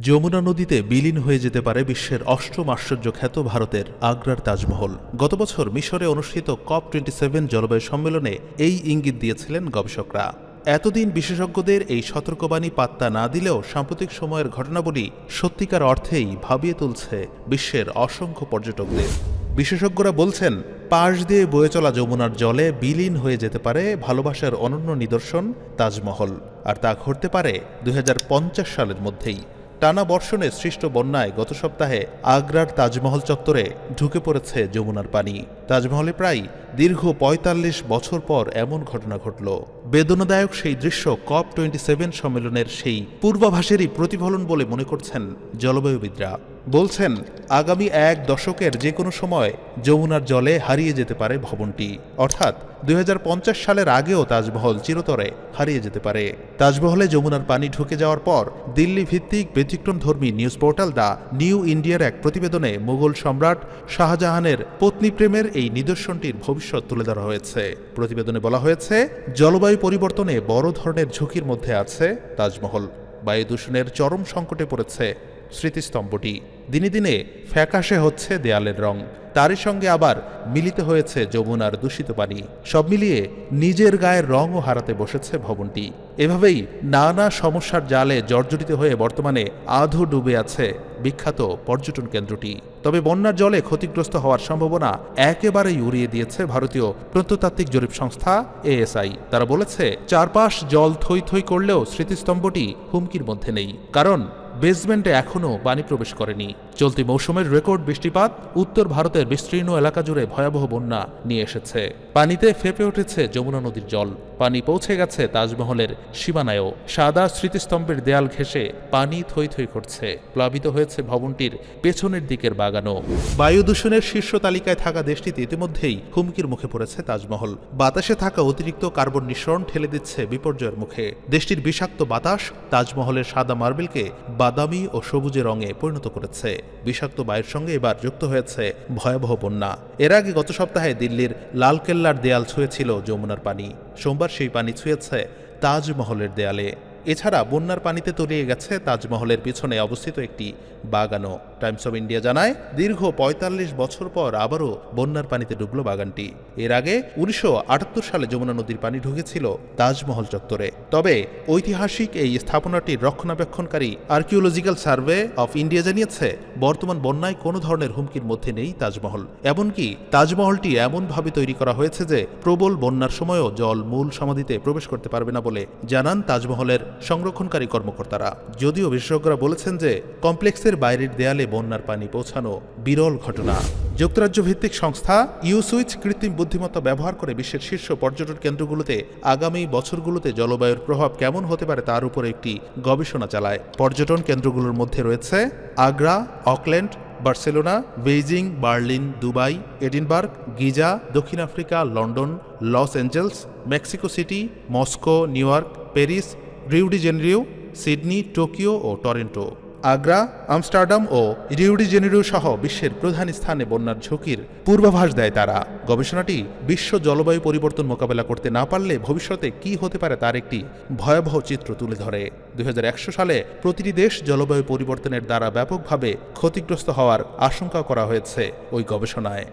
যমুনা নদীতে বিলীন হয়ে যেতে পারে বিশ্বের অষ্টম আশ্চর্য খ্যাত ভারতের আগ্রার তাজমহল। গত বছর মিশরে অনুষ্ঠিত COP27 জলবায়ু সম্মেলনে এই ইঙ্গিত দিয়েছিলেন গবেষকরা। এতদিন বিশেষজ্ঞদের এই সতর্কবাণী পাত্তা না দিলেও সাম্প্রতিক সময়ের ঘটনাবলী সত্যিকার অর্থেই ভাবিয়ে তুলছে বিশ্বের অসংখ্য পর্যটকদের। বিশেষজ্ঞরা বলছেন, পাশ দিয়ে বয়ে চলা যমুনার জলে বিলীন হয়ে যেতে পারে ভালোবাসার অনন্য নিদর্শন তাজমহল, আর তা ঘটতে পারে ২০৫০ সালের মধ্যেই। টানা বর্ষণে সৃষ্ট বন্যায় গত সপ্তাহে আগ্রার তাজমহল চত্বরে ঢুকে পড়েছে যমুনার পানি। তাজমহলে প্রায় দীর্ঘ ৪৫ বছর পর এমন ঘটনা ঘটল। বেদনাদায়ক সেই দৃশ্য COP27 সম্মেলনের সেই পূর্বাভাসেরই প্রতিফলন বলে মনে করছেন জলবায়ুবিদরা। বলছেন, আগামী এক দশকের যে কোনো সময় যমুনার জলে হারিয়ে যেতে পারে ভবনটি, অর্থাৎ ২০৫০ সালের আগেও তাজমহল চিরতরে হারিয়ে যেতে পারে। তাজমহলে যমুনার পানি ঢুকে যাওয়ার পর দিল্লি ভিত্তিক ব্যতিক্রমধর্মী নিউজ পোর্টাল দ্য নিউ ইন্ডিয়ার এক প্রতিবেদনে মুঘল সম্রাট শাহজাহানের পত্নী প্রেমের এই নিদর্শনটির ভবিষ্যৎ তুলে ধরা হয়েছে। প্রতিবেদনে বলা হয়েছে, জলবায়ু পরিবর্তনে বড় ধরনের ঝুঁকির মধ্যে আছে তাজমহল। বায়ু দূষণের চরম সংকটে পড়েছে স্মৃতিস্তম্ভটি। দিনে দিনে ফ্যাকাশে হচ্ছে দেয়ালের রং, তারই সঙ্গে আবার মিলিত হয়েছে যমুনার দূষিত পানি। সব মিলিয়ে নিজের গায়ের রঙও হারাতে বসেছে ভবনটি। এভাবেই নানা সমস্যার জালে জর্জরিত হয়ে বর্তমানে আধো ডুবে আছে বিখ্যাত পর্যটন কেন্দ্রটি। তবে বন্যার জলে ক্ষতিগ্রস্ত হওয়ার সম্ভাবনা একেবারেই উড়িয়ে দিয়েছে ভারতীয় প্রত্নতাত্ত্বিক জরিপ সংস্থা ASI। তারা বলেছে, চারপাশ জল থই থই করলেও স্মৃতিস্তম্ভটি হুমকির মধ্যে নেই, কারণ বেসমেন্টে এখনও পানি প্রবেশ করেনি। চলতি মৌসুমের রেকর্ড বৃষ্টিপাত উত্তর ভারতের বিস্তীর্ণ এলাকা জুড়ে ভয়াবহ বন্যা নিয়ে এসেছে। পানিতে ফেপে উঠেছে যমুনা নদীর জল। পানি পৌঁছে গেছে তাজমহলের সীমানায়ও। সাদা স্মৃতিস্তম্ভের দেয়াল ঘেঁষে পানি থই থই করছে। প্লাবিত হয়েছে ভবনটির পেছনের দিকের বাগানও। বায়ু দূষণের শীর্ষ তালিকায় থাকা দেশটিতে ইতিমধ্যেই হুমকির মুখে পড়েছে তাজমহল। বাতাসে থাকা অতিরিক্ত কার্বন নিঃসরণ ঠেলে দিচ্ছে বিপর্যয়ের মুখে। দেশটির বিষাক্ত বাতাস তাজমহলের সাদা মার্বেলকে বাদামি ও সবুজে রঙে পরিণত করেছে। বিষাক্ত বায়ুর সঙ্গে এবার যুক্ত হয়েছে ভয়াবহ বন্যা। এর আগে গত সপ্তাহে দিল্লির লালকেল্লার দেয়াল ছুঁয়েছিল যমুনার পানি। সোমবার সেই পানি ছুঁয়েছে তাজমহলের দেয়ালে। এছাড়া বন্যার পানিতে তলিয়ে গেছে তাজমহলের পিছনে অবস্থিত একটি বাগানও। টাইমস অব ইন্ডিয়া জানায়, দীর্ঘ ৪৫ বছর পর আবারও বন্যার পানিতে ডুবল বাগানটি। এর আগে ১৯৭৮ সালে যমুনা নদীর পানি ঢুকেছিল তাজমহল চত্বরে। তবে ঐতিহাসিক এই স্থাপনাটির রক্ষণাবেক্ষণকারী আর্কিওলজিক্যাল সার্ভে অফ ইন্ডিয়া জানিয়েছে, বর্তমান বন্যায় কোনো ধরনের হুমকির মধ্যে নেই তাজমহল। এমনকি তাজমহলটি এমনভাবে তৈরি করা হয়েছে যে প্রবল বন্যার সময়ও জল মূল সমাধিতে প্রবেশ করতে পারবে না বলে জানান তাজমহলের সংরক্ষণকারী কর্মকর্তারা। যদিও বিশেষজ্ঞরা বলেছেন যে কমপ্লেক্সের বাইরের দেয়ালে বন্যার পানি পৌঁছানো বিরল ঘটনা। যুক্তরাজ্য ভিত্তিক সংস্থা ইউসুইচ কৃত্রিম বুদ্ধিমত্তা ব্যবহার করে বিশ্বের শীর্ষ পর্যটন কেন্দ্রগুলোতে আগামী বছরগুলোতে জলবায়ুর প্রভাব কেমন হতে পারে তার উপর একটি গবেষণা চালায়। পর্যটন কেন্দ্রগুলোর মধ্যে রয়েছে Agra, Auckland, Barcelona, Beijing, Berlin, Dubai, Edinburgh, Giza, দক্ষিণ Africa, London, Los Angeles, Mexico City, Moscow, New York, Paris, Rio de Janeiro, Sydney, Tokyo ও টরন্টো। আগ্রা, আমস্টারডাম ও রিও ডি জেনেরিও সহ বিশ্বের প্রধান স্থানে বন্যার ঝুঁকির পূর্বাভাস দেয় তারা। গবেষণাটি বিশ্ব জলবায়ু পরিবর্তন মোকাবেলা করতে না পারলে ভবিষ্যতে কি হতে পারে তার একটি ভয়াবহ চিত্র তুলে ধরে। ২১০০ সালে প্রতিটি দেশ জলবায়ু পরিবর্তনের দ্বারা ব্যাপকভাবে ক্ষতিগ্রস্ত হওয়ার আশঙ্কা করা হয়েছে ওই গবেষণায়।